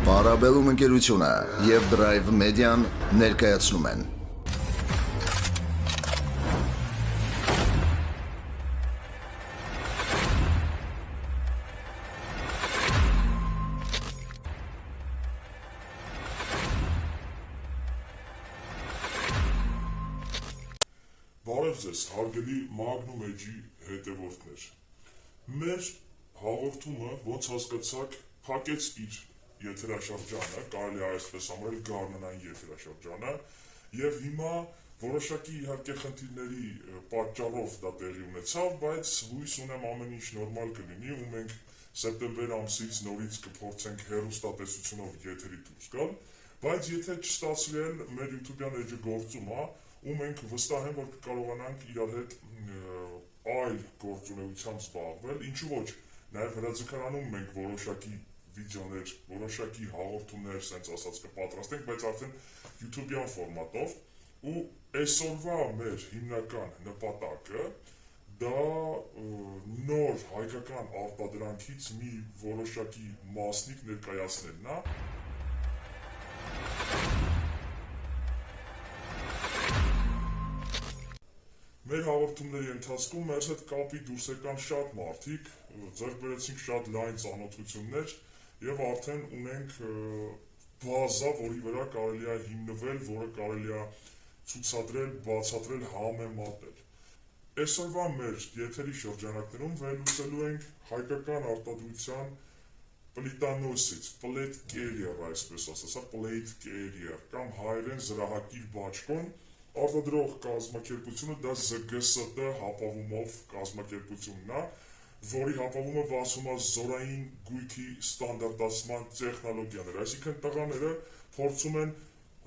Parabellum ընկերությունը եւ Drive Media-ն ներկայացնում են Բարև ձեզ, հարգելի Magnum Edge-ի հետևորդներ։ Մեր հաղորդումը, ոնց հասկացաք, փակեց իր եթերաշրջանը, կարելի է այսպես համարել գարնանային եթերաշրջանը, եւ հիմա որոշակի իհարկե խնդիրների պատճառով դա տեղի ունեցավ, բայց հույս ունեմ ամեն ինչ նորմալ կլինի ու մենք սեպտեմբեր ամսից նորից կփորձենք հեռուստատեսությունով եթերի դուրս գալ, բայց եթե չստացվի էլ մեր YouTube-յան էջը գործում է, ու մենք վստահ եմ, որ կկարողանանք իրար հետ այլ գործունեությամբ զբաղվել, ինչու ոչ, նաև հրաձգարանում մենք որոշակի վիդեոներ, որոշակի հաղորդումներ, սենց ասած կպատրաստենք, բայց արդեն YouTube-յան ֆորմատով, ու այսօրվա մեր հիմնական նպատակը դա նոր հայկական արտադրանքից մի որոշակի մասնիկ ներկայացնելն է, Մեր հաղորդումների ընթացքում մեզ հետ կապի դուրս եկան շատ մարդիկ, ձեռք բերեցինք շատ լայն ծանոթություններ եւ արդեն ունենք բազա, որի վրա կարելի է հիմնվել, որը կարելի է ցուցադրել, բացատրել, համեմատել։ Այսօրվա մեր եթերի շրջանակներում վերլուծելու ենք հայկական արտադրության պլիտանոսից, plate carrier, այսպես ասած, plate carrier կամ հայերեն զրահակիր բաճկոն արտադրող կազմակերպությունը դա ԶԳՍՏ հապավումով կազմակերպությունն է, որի հապավումը բացում է զորային գույքի ստանդարտացման տեխնոլոգիաներ, այսինքն տղաները փորձում են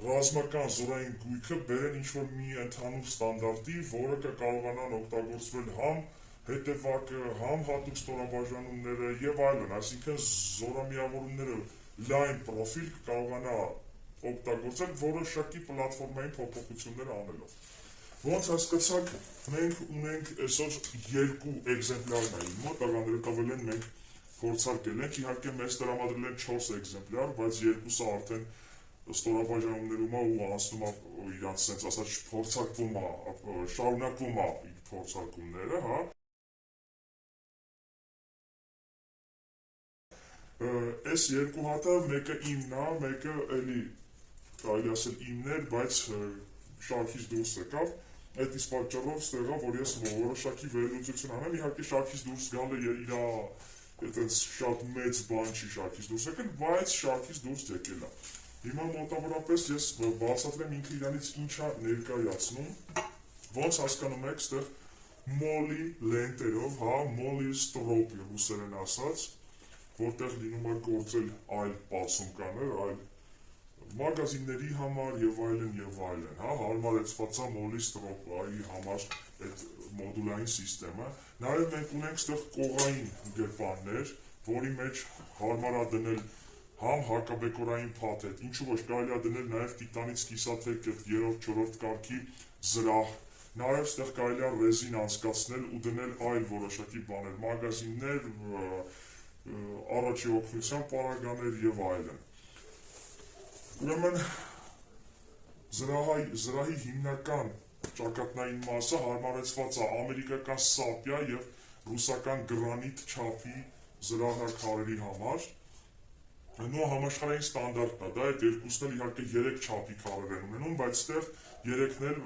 ռազմական զորային գույքը բերեն ինչ-որ մի ընդհանուր ստանդարտի, որը կկարողանան օգտագործվել համ հետևակը, համ հատուկ ստորաբաժանումները եւ այլն, այսինքն զորամիավորումները լայն պրոֆիլ կկարողանա օգտագործել որոշակի պլատֆորմային փոփոխություններ անելով։ Ոնց հասկացաք, մենք ունենք այսօր երկու էգզեմպլյարներ իմ մոտ, տղաները տվել են, մենք փորձարկել ենք, իհարկե մեզ տրամադրել են 4 էգզեմպլյար, բայց երկուսը արդեն ստորաբաժանումներում է ու անցնում է իրանց սենց ասած փորձարկվում է, շարունակվում է իր փորձարկումները, հա։ Այս երկու հատը մեկը իմն է, մեկը էլի կարելի ասել իմներ, բայց շարքից դուրս եկավ, այդ իսկ պատճառով ստեղա, որ ես որոշակի վերլուծություն անեմ, իհարկե շարքից դուրս գալը իրա այդպես շատ մեծ բան չի շարքից դուրս եկել, բայց շարքից դուրս եկել է։ Հիմա մոտավորապես ես բացատրեմ ինքը իրանից ինչ է ներկայացնում, ոնց հասկանում եք, ստեղ մոլի լենտերով, հա, մոլի ստրոպի ռուսերեն ասած, որտեղ լինում է գործել այլ բացումկաներ, այլ մագազինների համար եւ այլն, հա, հարմարեցված է մոլի ստրոպի համար այդ մոդուլային սիստեմը։ Նաեւ մենք ունենք ստեղ կողային գրպաններ, որի մեջ հարմար է դնել համ հակաբեկորային փաթեթ, ինչու ոչ կարելի է դնել նաեւ տիտանից կիսաթեք 3-րդ, 4-րդ կարգի զրահ, նաեւ ստեղ կարելի է ռեզին անցկացնել ու դնել այլ որոշակի բաներ, մագազիններ, առաջի օգնության պարագաներ եւ այլն։ Ուրեմն զրահի հիմնական ճակատնային մասը հարմարեցված է ամերիկական սապյա եւ ռուսական գրանիտ չափի զրահաքարերի համար։ Նո համաշխարհային ստանդարտն է, դա այդ երկուսն էլ իհարկե 3 չափի քարեր են ունենում, բայց ստեղ 3-ն էլ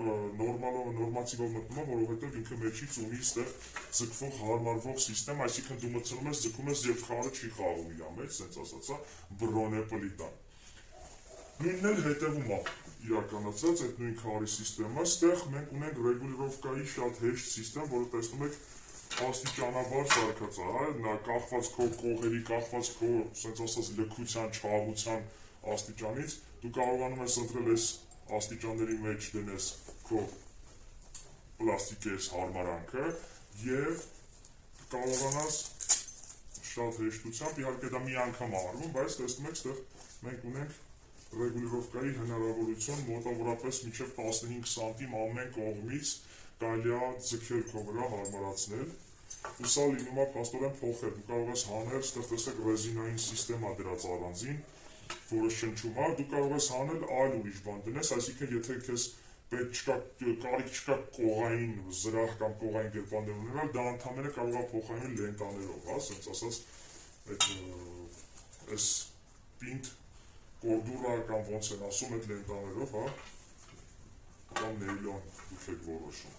նորմատիվով մտնում է, որովհետեւ ինքը մեջից ունի ստեղ ձգվող հարմարվող սիստեմ, այսինքն դու մտցնում ես, ձգում ես եւ քարը չի խաղում իր մեջ, ասենց ասածա, բրոնե պլիտան։ Նույնն էլ հետևում է իրականացած այդ նույն քարի սիստեմը, ստեղ մենք ունենք ռեգուլիրովկայի շատ հեշտ սիստեմ, որը տեսնում եք աստիճանաբար սարքած է, հա, նա կախված քո կողերի, կախված քո, ասենց ասած, լքության, չաղության աստիճանից, դու կարողանում ես ընտրել այս աստիճանների մեջ դնես քո պլաստիկի այս հարմարանքը եւ կարողանաս շատ հեշտությամբ, իհարկե դա մի անգամ արվում, բայց տեսնում եք, ստեղ մենք ունենք ռեգուլիրովկայի հնարավորություն մոտավորապես մինչև 15 սանտիմ ամեն կողմից կարելի է ձգել քո վրա հարմարացնել ու սա լինում է փաստորեն փոխել, դու կարող ես հանել, ստեղ տեսեք ռեզինային սիստեմա դրած առանձին, որը շնչում է, դու կարող ես անել այլ ուրիշ բան դնես, այսինքն եթե քեզ պետք չկա, կարիք չկա կողային զրահ կամ կողային գրպաններ ունենալ, դա ընդհանրապես կարող է փոխարինել լենտաներով, հա, ասենց ասած, այդ այս պինդ կորդուրա կամ ոնց են ասում այդ լենտաներով, հա, կամ նեյլոն դուք եք որոշում։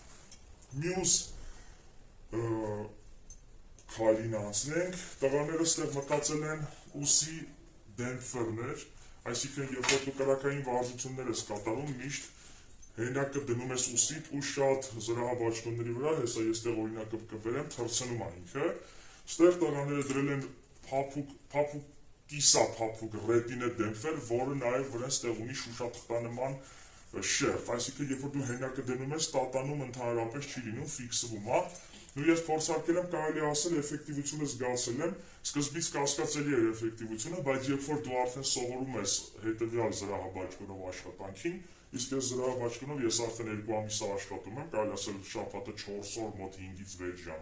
Մյուս քայլին անցնենք, տղաները ստեղ մտածել են ուսի դեմպֆերներ, այսինքն երբ որ դու կրակային վարժություններ ես կատարում, միշտ հենակը դնում ես ուսիդ ու շատ զրահաբաճկոնների վրա, հեսա ես տեղ օրինակը կբերեմ, թռցնում է ինքը, ստեղ տղաները դրել են կիսափափուկ ռետինե դեմպֆեր, որը նաև վրան ստեղ ունի շուշաթղթանման շերտ, այսինքն երբ որ դու հենակը դնում ես, տատանում ընդհանրապես չի լինում, ֆիքսվում է, ու ես փորձարկել եմ կարելի ասել էֆեկտիվությունը զգացել եմ, սկզբից կասկածելի էր էֆեկտիվությունը, բայց երբ որ դու արդեն սովորում ես հետևյալ զրահաբաճկոնով աշխատանքին, իսկ այս զրահաբաճկոնով ես արդեն 2 ամիս աշխատում եմ, կարելի ասել շաբաթը 4 օր, մոտ 5-ից 6 ժամ։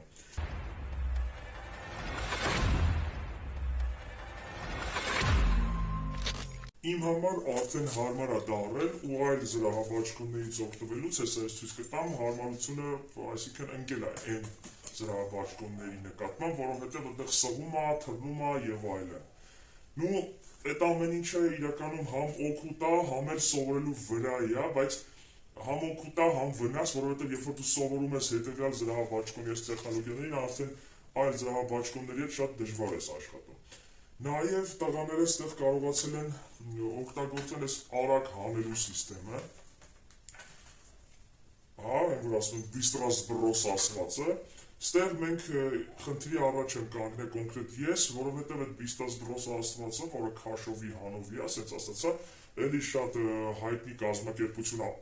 Իմ համար արդեն հարմար է դառել ու այլ զրահաբաճկոններից օգտվելուց ես այս ցույց կտամ հարմարությունը, այսինքն ընկել է այն զրահաբաճկոնների նկատմամբ, որովհետև այդտեղ սղում է, թռնում է եւ այլն։ Նու այդ ամեն ինչը իրականում համ օգուտ է, համ էլ սովորելու վրա է, բայց համ օգուտ է, համ վնաս, որովհետև երբ որ դու սովորում ես հետեւյալ զրահաբաճկոնի այս տեխնոլոգիաներին, արդեն այլ զրահաբաճկոնների հետ շատ դժվար ես աշխատում։ Նաև տղաները ստեղ կարողացել են օգտագործել այս արագ հանելու սիստեմը, հա, որ ասում են բիստրասբրոս ասվածը, ստեղ մենք խնդրի առաջ եմ կանգնել կոնկրետ ես, որովհետև այդ բիստրասբրոս ասվածը, որը քաշովի հանովի է, ասենց ասացա, էլի շատ հայտնի կազմակերպություն է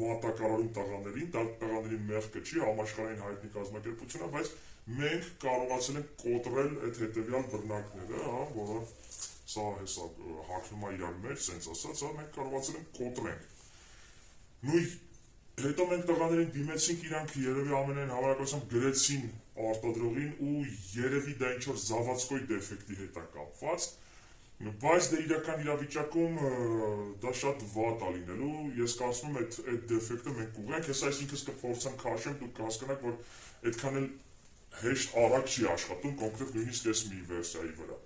վատակարարում տղաներին, դա տղաների մեղքը չի, համաշխարհային հայտնի կազմակերպություն է, բայց մենք կարողացել ենք կոտրել այդ հետևյալ բռնակները, հա, որը սա հեսա հագնում է իրար մեջ, սենց ասած, հա, մենք կարողացել ենք կոտրենք։ Նույն հետո մենք տղաներին դիմեցինք, իրանք երևի ամենայն հավանականությամբ գրեցին արտադրողին ու երևի դա ինչ-որ զավացքոյ դեֆեկտի հետ է կապված, բայց դե իրական իրավիճակում դա շատ վատ է լինելու, ես կարծում եմ այդ դեֆեկտը մենք կուղենք, ես այսինքն կփորձեմ քաշեմ, դուք կհասկանաք, որ այդքան էլ հեշտ արագ չի աշխատում, կոնկրետ նույնիսկ այս մի վերսիայի վրա,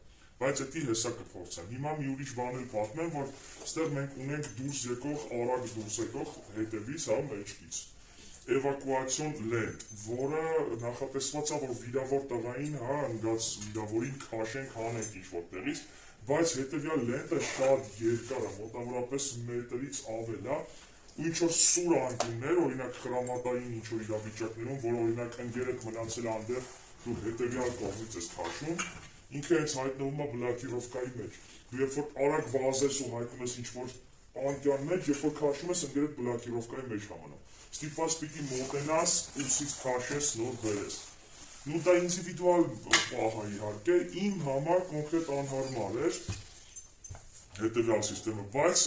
բայց էդի հեսա կփորձեմ։ Հիմա մի ուրիշ բան էլ պատմեմ, որ ստեղ մենք ունենք դուրս եկող, արագ դուրս եկող հետևից, հա, մեջքից էվակուացիոն լենտ, որը նախատեսված է, որ վիրավոր տղային, հա, ընկած վիրավորին քաշենք, հանենք ինչ-որ տեղից, բայց հետևյալ լենտը շատ երկար է, մոտավորապես մետրից ավել է, ու ինչ-որ սուր անկյուններ, օրինակ խրամատային ինչ-որ իրավիճակներում, որ օրինակ ընկերդ մնացել անդեղ, դու հետևյալ կողմից ես քաշում, ինքը հենց հայտնվում է բլոկիրովկայի մեջ, դու երբ որ արագ վազես ու հայտնում ես ինչ-որ անկյան մեջ, երբ որ քաշում ես, ընկերդ բլոկիրովկայի մեջ համանում, ստիպված պիտի մոտենաս, ուսից քաշես, նոր բերես։ Նու դա ինդիվիդուալ պահ է իհարկե, իմ համար կոնկրետ անհարմար էր հետևյալ սիստեմը, բայց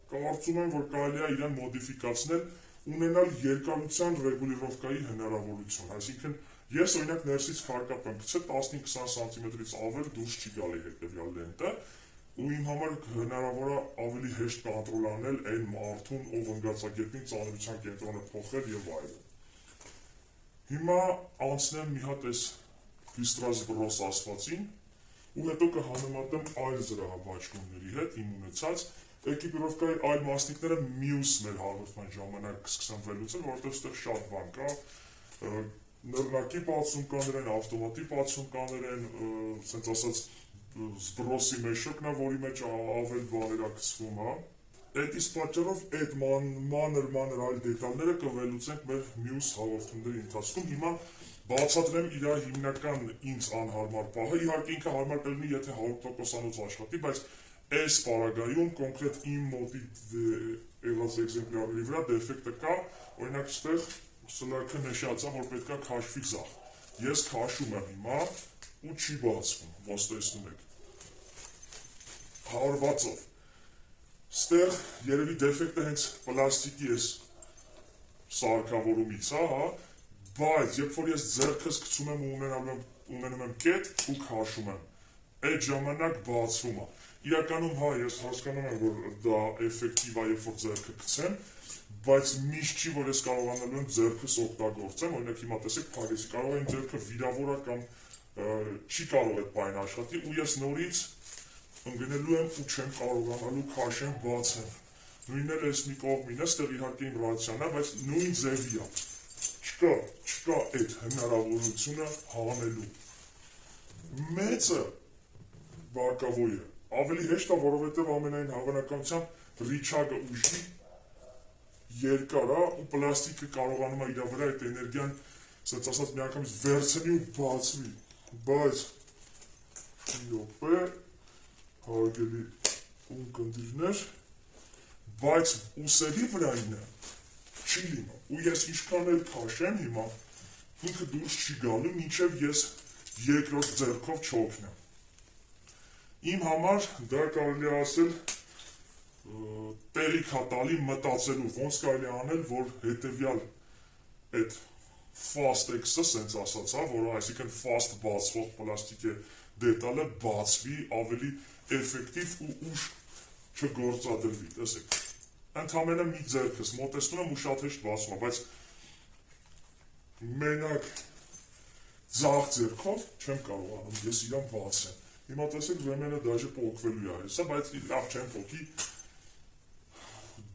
կարծում եմ, որ կարելի է իրեն մոդիֆիկացնել, ունենալ երկարության ռեգուլիրովկայի հնարավորություն, այսինքն ես օրինակ ներսից քարկապ եմ գցել 15-20 սանտիմետրից ավել դուրս չի գալի հետևյալ լենտը, ու իմ համար հնարավոր է ավելի հեշտ կոնտրոլ անել այն մարդուն, ով ընկածագետին ծանրության կենտրոնը փոխել եւ այլն։ Հիմա անցնեմ մի հատ այս բիստրասբրոս ասվածին ու հետո կհանեմատեմ այլ զրահաբաճկոնների հետ իմ ունեցած էկիպիրովկայի այլ մասնիկները մյուս մեր հաղորդման ժամանակ կսկսեմ վերլուծել, որովհետև ստեղ շատ բան կա, նռնակի պատսունկաներ են, ավտոմատի պատսունկաներ են, սենց ասած զբրոսի մեշոկն է, որի մեջ ավել բաներ է գցվում, հա։ Այդ իսկ պատճառով այդ մանր այլ դետալները կվելուծենք մեր մյուս հաղորդումների ընթացքում։ Հիմա բացատրեմ իր հիմնական ինձ անհարմար պահը, իհարկե ինքը հարմար կլինի, եթե 100%-անոց աշխատի, բայց այս պարագայում կոնկրետ իմ մոտի եղած էգզեմպլյարների վրա դեֆեկտը կա, օրինակ ստեղ սլաքը նշած է, որ պետք է քաշվի ձախ։ Ես քաշում եմ հիմա ու չի բացվում, ոնց տեսնում եք։ Հարվածով։ Ստեղ երևի դեֆեկտը հենց պլաստիկի էս սարքավորումից է, հա, բայց երբ որ ես ձեռքս գցում եմ ու ունենում եմ կետ ու քաշում եմ, այդ ժամանակ բացվում է։ իրականում հա ես հասկանում եմ որ դա էֆեկտիվ է երբ որ ձեռքը գցեմ, բայց միշտ չի որ ես կարողանալու եմ ձեռքս օգտագործեմ, օրինակ հիմա տեսեք փակեցի, կարող է իմ ձեռքը վիրավորա կամ չի կարող այդ բանը աշխատի ու ես նորից ընկնելու եմ ու չեմ կարողանալու քաշեմ բացեմ։ Նույնն էլ էս մի կողմին է, ստեղ իհարկե իմ ռացիան է, բայց նույն ձևի է։ Չկա այդ հնարավորությունը հանելու։ Մեծը բարգավոյ է, ավելի հեշտ է, որովհետև ամենայն հավանականությամբ ռիչագը ուժի երկար է ու պլաստիկը կարողանում է իր վրա այդ էներգիան, ասած ասած միանգամից վերցնի ու բացվի, բայց յոպե, հարգելի ունկնդիրներ, բայց ուսերի վրայինը չի լինում ու ես ինչքան էլ քաշեմ հիմա ինքը դուրս չի գալու մինչև ես երկրորդ ձեռքով չօգնեմ։ Իմ համար դա կարելի է ասել տեղիք է տալի մտածելու ոնց կարելի անել որ հետևյալ այդ fast X-ը սենց ասած հա որ այսինքն fast բացվող պլաստիկե դետալը բացվի ավելի էֆեկտիվ ու ուժ չգործադրվի, տեսեք, ընդամենը մի ձեռքս մոտեցնում եմ ու շատ հեշտ բացում եմ, բայց մենակ ձախ ձեռքով չեմ կարողանում, ես իրան բացեմ, հիմա տեսեք վեմենը դաժե պոկվելու է հեսա, բայց լավ չեմ պոկի,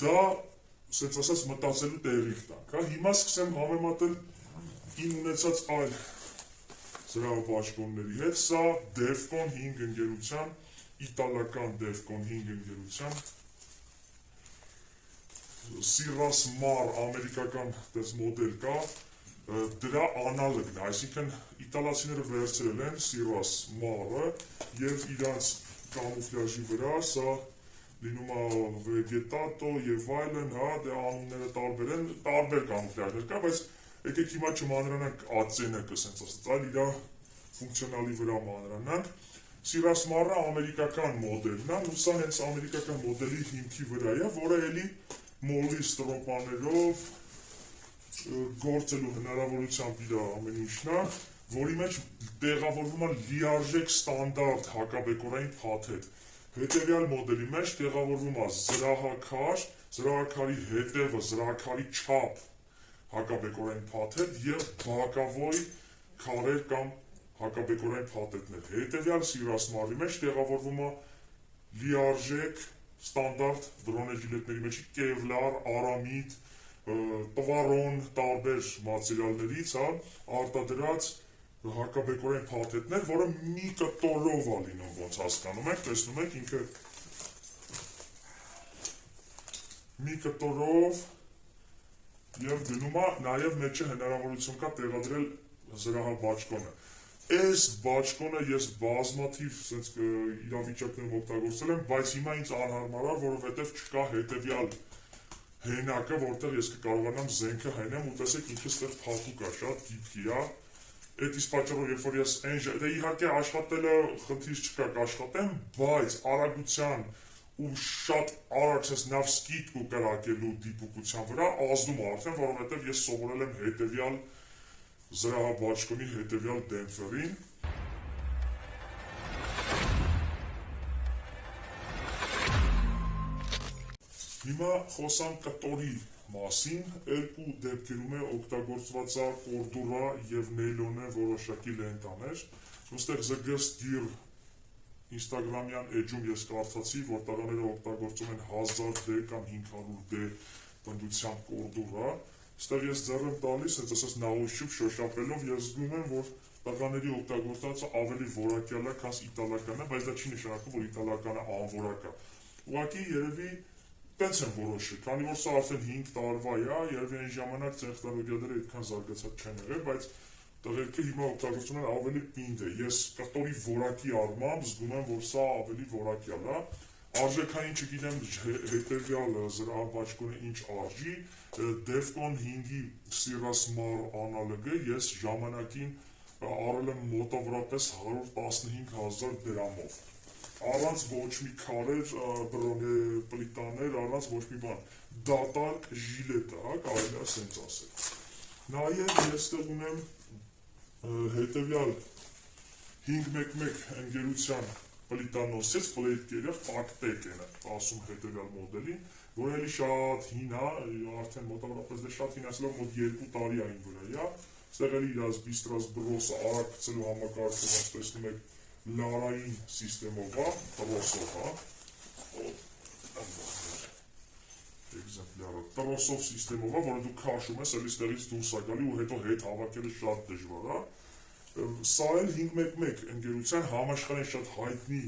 դա, սենց ասած մտածելու տեղիք տանք, հիմա սկսեմ համեմատել իմ ունեցած այլ զրահապաշտոնների հետ, սա Defcon 5 ընկերության իտալական Defcon 5 ընկերության Siras Mar ամերիկական դες մոդել կա, դրա անալոգն է, այսինքն իտալացիները վերցրել են Siras Mar-ը և իրանց կամուֆլյաժի վրա, սա լինում է Vegetato և այլն, հա, դե անունները տարբեր են, տարբեր կամուֆլյաժներ կա, բայց եկեք հիմա չմանրանանք ածենը կսենց ասած, այլ իրա ֆունկցիոնալի վրա մանրանանք, Siras Mar-ը ամերիկական մոդելն է, ու սա հենց ամերիկական մոդելի հիմքի վրա է, որը էլի մոլի ստրոպաներով գործելու հնարավորությամբ իր ամեն ինչն է, որի մեջ տեղավորվում է լիարժեք ստանդարտ հակաբեկորային փաթեթ։ Հետևյալ մոդելի մեջ տեղավորվում է զրահաքար, զրահաքարի հետևը, զրահաքարի չափ հակաբեկորային փաթեթ և բակավոյ քարեր կամ հակաբեկորային փաթեթներ։ Հետևյալ Siras Mar-ի մեջ տեղավորվում է լիարժեք ստանդարտ դրոնեջիլետների մեջ կևլար, արամիդ, տվարոն, տարբեր մատերիալներից, հա, արտադրած հակաբեկորային փաթեթներ, որը մի կտորով է լինում, ոնց հասկանում եք, տեսնում եք, ինքը մի կտորով և գնում է, նաև մեջը հնարավորություն կա տեղադրել զրահաբաճկոնը։ Այս բաճկոնը ես բազմաթիվ իրավիճակներում օգտագործել եմ, բայց հիմա ինձ անհարմար է, որովհետև չկա հետևյալ հենակը, որտեղ ես կկարողանամ զենքը հենեմ ու տեսեք ինքս տեղ փաթուկ է, շատ գիպքի է, այդ իսկ պատճառով երբ որ ես դե իհարկե աշխատելը խնդիր չկա կաշխատեմ, բայց արագության ու շատ արագ sense նավ սկիթ ու կրակելու դիպուկության վրա ազդում է արդեն, որովհետև ես սովորել եմ հետևյալ զրահաբաճկոնի հետևյալ դեմպֆերին։ Հիմա խոսամ կտորի մասին, երկու դեպքերում է օգտագործված է կորդուրա և նեյլոնը որոշակի լենտաներ, ոստեղ զգստ գիր ինստագրամյան էջում ես կարծացի, որ տղաները օգտագործում են 1000D կամ 500D պնդությամբ կորդուրա, ստեղ ես ձեռ եմ տալիս, հենց ասած նաղուշչուկ շոշապելով, ես զգում եմ, որ տղաների օգտագործածը ավելի որակյալ է, քան իտալականը, բայց դա չի նշանակում, որ իտալականը անորակ է։ Ուղղակի երևի տենց եմ որոշել, քանի որ սա արդեն 5 տարվա է, երևի այն ժամանակ տեխնոլոգիաները այդքան զարգացած չեն եղել, բայց տղերքը հիմա օգտագործում են ավելի պինդ է։ Ես կտորի որակի առմամբ զգում եմ, որ սա ավելի որակյալ է։ Արժեքային չգիտեմ հետևյալ զրահաբաճկոնը ինչ արժի, Defcon 5-ի Siras Mar անալոգը ես ժամանակին առել եմ մոտավորապես 115,000 դրամով։ Առանց ոչ մի քարեր, բրոնե պլիտաներ, առանց ոչ մի բան։ Դատարկ ժիլետ է, կարելի է սենց ասել։ Նաև ես տեղ ունեմ հետևյալ 511 ընկերության պլիտանոսից plate carrier տակտեկ են ասում հետևյալ մոդելին, որ էլի շատ հին է, արդեն մոտավորապես դե շատ հին ասելով մոտ 2 տարի այն վրա է, ստեղ էլի իրաց բիստրաս բրոսը արագ գցելու համակարգում ոնց տեսնում եք լարային սիստեմով է, տրոսով է, էգզեմպլյարը տրոսով սիստեմով է, որը դու քաշում ես, էլի ստեղից դուրս է գալի ու հետո հետ հավաքելը շատ դժվար է, սա էլ 511 ընկերության համաշխարհային շատ հայտնի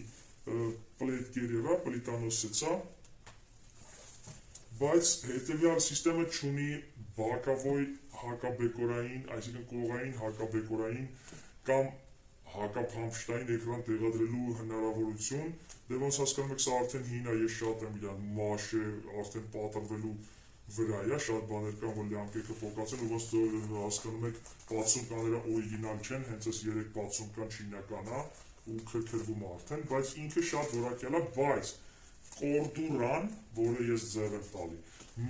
plate carrier է, պլիտանոսից է, բայց հետևյալ սիստեմը չունի բակավոյ հակաբեկորային, այսինքն կողային հակաբեկորային կամ հակափամփշտային էկրան տեղադրելու հնարավորություն, դե ոնց հասկանում եք, սա արդեն հին է, ես շատ եմ իրան մաշ է, արդեն պատրվելու վրա է, շատ բաներ կան, որ լյամկեքը փոկած են, ու ոնց հասկանում եք, 60 կաները օրիգինալ չեն, հենց այս 3 60 կան չինական է, ու քրքրվում արդեն, բայց ինքը շատ որակյալ է, բայց կորդուրան, որը ես ձեռ եմ տալի,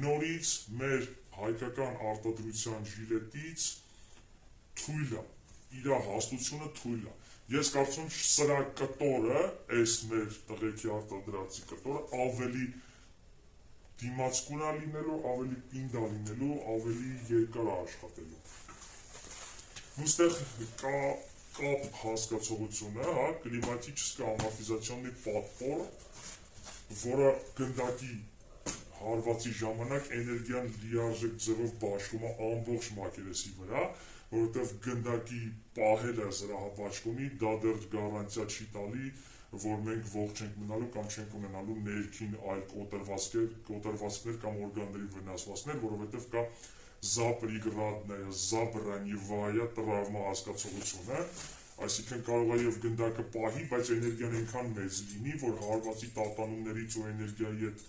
նորից մեր հայկական արտադրության ժիլետից թույլ է, իր հաստությունը թույլ է, ես կարծում սրա կտորը, այս մեր տղեկի արտադրածի կտորը ավելի դիմացկուն է լինելու, ավելի պինդ է լինելու, ավելի երկար է աշխատելու։ Ոստեղ կա կապ հասկացողությունը, հա, կլիմատическое ամորտիզացիոնный պատվոր, որը գնդակի հարվածի ժամանակ էներգիան լիարժեք ձևով բաշխում է ամբողջ մակերեսի վրա, որովհետև գնդակի պահելը զրահաբաշխումի դա դեռ գարանտիա չի տալի, որ մենք ողջ ենք մնալու կամ չենք ունենալու ներքին այլ կոտրվածքներ կամ օրգանների վնասվածքներ, որովհետև կա զապրիգրադնaya, զաբրանիվայա տրավմա հասկացողությունը, այսինքն կարող է եւ գնդակը պահի, բայց էներգիան այնքան մեծ լինի, որ հարվածի տատանումներից ու էներգիայի հետ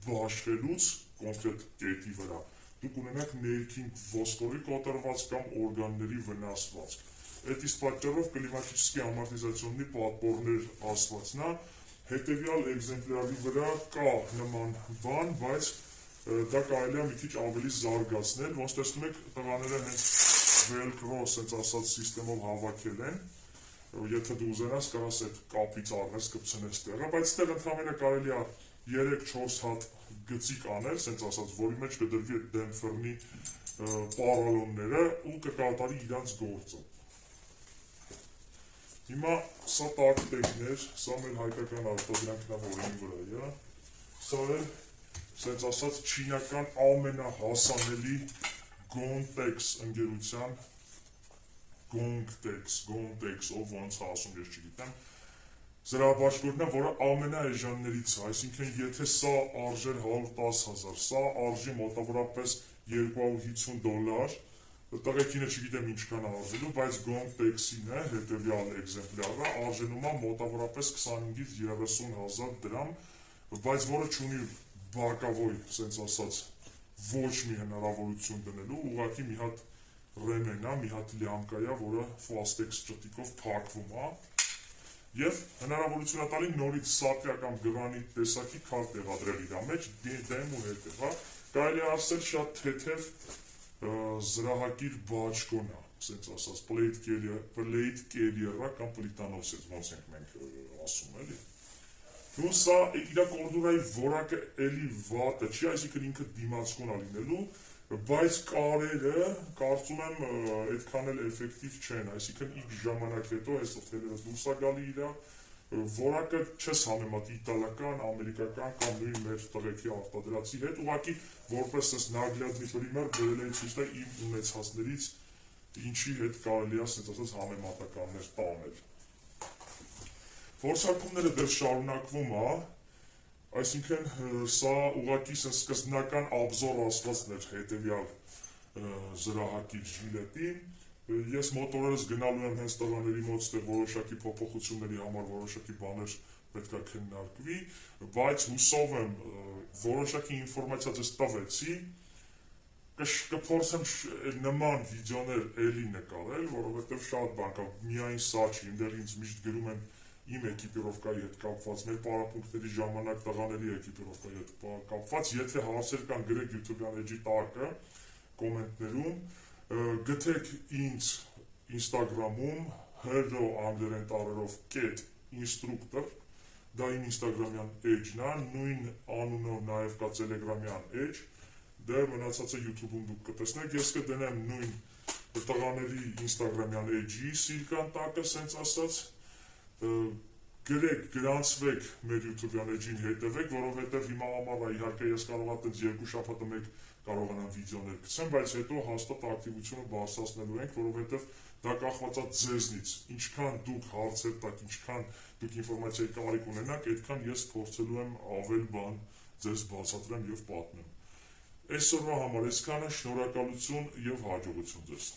բաշխելուց կոնկրետ կետի վրա դուք ունենաք ներքին ոսկորի կոտրված կամ օրգանների վնասվածք։ Այդ իսկ պատճառով կլիմատический ամորտիզացիոնный պատվորներ ասվածն է, հետևյալ էգզեմպլյարի վրա կա նման բան, բայց դա կարելի է մի քիչ ավելի զարգացնել, ոնց տեսնում եք տղաները հենց velcro, ասենց ասած սիստեմով հավաքել են, եթե դու ուզենաս կարաս այդ կապից առնես կպցնես տեղը, բայց ստեղ ընդհանրապես կարելի է 3-4 հատ գծիկ անել, ասենց ասած, որի մեջ կդրվի այդ դեմփերնի պարալոնները ու կկատարի իրանց գործը։ Հիմա սա տակտեկներ, սա մեր հայկական արտադրանքն է, որին վրա է, սա էլ, ասենց ասած, չինական ամենահասանելի Gontex ընկերության Gontex, ով ոնց է ասում, ես չգիտեմ, զրահաբաշխորդն է, որը ամենաէժաններից է, այսինքն եթե սա արժեր 110,000, սա արժի մոտավորապես $250, տղեկինը չգիտեմ ինչքան արժելու, բայց Gontex-ին է, հետևյալ էգզեմպլյարը, արժենում է մոտավորապես 25-ից 30,000 դրամ, բայց որը չունի բակավոյ, սենց ասած, ոչ մի հնարավորություն դնելու, ուղղակի մի հատ ռեմեն է, մի հատ լյամկա է, որը ֆլաստեքս ճտիկով փակվում է, և հնարավորություն է տալի նորից սապյա կամ գրանիտ տեսակի քար տեղադրել իր մեջ, դեմ ու հետև, կարելի է ասել շատ թեթև զրահակիր բաճկոն է, սենց ասած, plate carrier-ը կամ պլիտանոսից, ոնց ենք մենք ասում, էլի։ Ու սա իր կորդուրայի որակը էլի վատը չի, այսինքն ինքը դիմացկուն է լինելու, բայց կարերը, կարծում եմ, այդքան էլ էֆեկտիվ չեն, այսինքն իք ժամանակ հետո այս թելերը դուրս է գալի իրա, որակը չես համեմատի իտալական, ամերիկական կամ նույն մեր տղեկի արտադրածի հետ, ուղղակի որպես այս նագլյադնի պրիմեր բերել էին ցույց տալ իմ ունեցածներից ինչի հետ կարելի է ասենց ասած համեմատականներ տանել։ Փորձարկումները դեռ շարունակվում է, այսինքն սա ուղղակի սկզբնական աբզոր ասվածն էր հետևյալ զրահակիր ժիլետի, ես մոտորերս գնալու եմ հենց տղաների մոտ ստեղ որոշակի փոփոխությունների համար որոշակի բաներ պետք է քննարկվի, բայց հուսով եմ որոշակի ինֆորմացիա ձեզ տվեցի, կփորձեմ նման վիդեոներ էլի նկարել, որովհետև շատ բան կա, միայն սա չի, դեռ ինձ միշտ գրում են իմ էկիպիրովկայի հետ կապված, մեր պարապունքտների ժամանակ տղաների էկիպիրովկայի հետ կապված, եթե հարցեր կան գրեք YouTube-յան էջի տակը, կոմենտներում, գտեք ինձ Instagram-ում hero_instructor, դա իմ ինստագրամյան էջն է, նույն անունով նաև կա տելեգրամյան էջ, դե մնացածը YouTube-ում դուք կտեսնեք, ես կդնեմ նույն տղաների ինստագրամյան էջի սիրկան տակը, սենց ասած, գրեք, գրանցվեք մեր YouTube-յան էջին հետևեք, որովհետև հիմա ամառա իհարկե ես կարող եմ երկու շաբաթը մեկ կարողանամ վիդեոներ գցեմ, բայց հետո հաստատ ակտիվությունը բարձրացնելու ենք, որովհետև դա կախված է ձեզնից, ինչքան դուք հարցեր տաք, ինչքան դուք ինֆորմացիայի կարիք ունենաք, այդքան ես փորձելու եմ ավել բան ձեզ բացատրեմ եւ պատմեմ։ Այսօրվա համար այսքանը, շնորհակալություն եւ հաջողություն ձեզ։